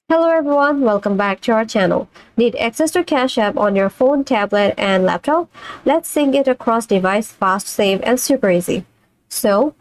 Hello everyone, welcome back to our channel. Need access to Cash App on your phone, tablet, and laptop? Let's sync it across device fast, safe, and super easy. So,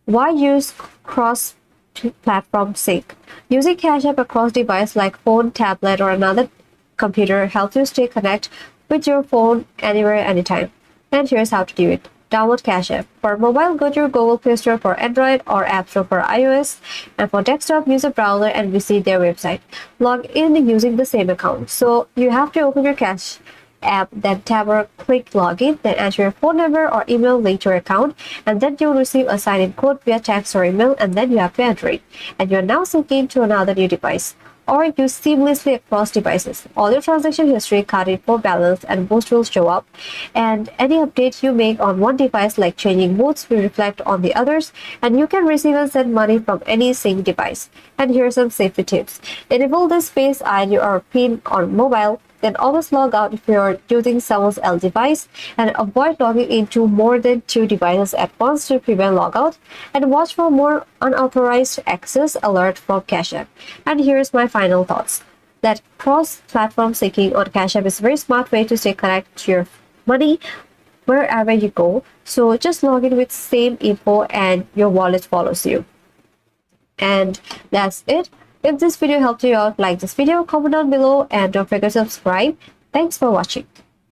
why use cross-platform sync? Using Cash App across device like phone, tablet, or another computer helps you stay connected with your phone anywhere, anytime. And here's how to do it. Download Cash App. For mobile, go to your Google Play Store for Android or App Store for iOS. And for desktop, use a browser and visit their website. Log in using the same account. So you have to open your Cash App, then tap or click login, then enter your phone number or email linked to your account, and then you'll receive a sign-in code via text or email, and then you have to enter it. And you're now syncing to another new device or use seamlessly across devices. All your transaction history, card info, balance, and boost will show up, and any update you make on one device, like changing modes, will reflect on the others, and you can receive and send money from any sync device. And here are some safety tips. Enable this Face ID or PIN on mobile, then always log out if you're using someone else's device, and avoid logging into more than two devices at once to prevent logout, and watch for more unauthorized access alert from Cash App. And here's my final thoughts. That cross-platform syncing on Cash App is a very smart way to stay connected to your money wherever you go. So just log in with same info and your wallet follows you. And that's it. If this video helped you out, like this video, comment down below, and don't forget to subscribe. Thanks for watching.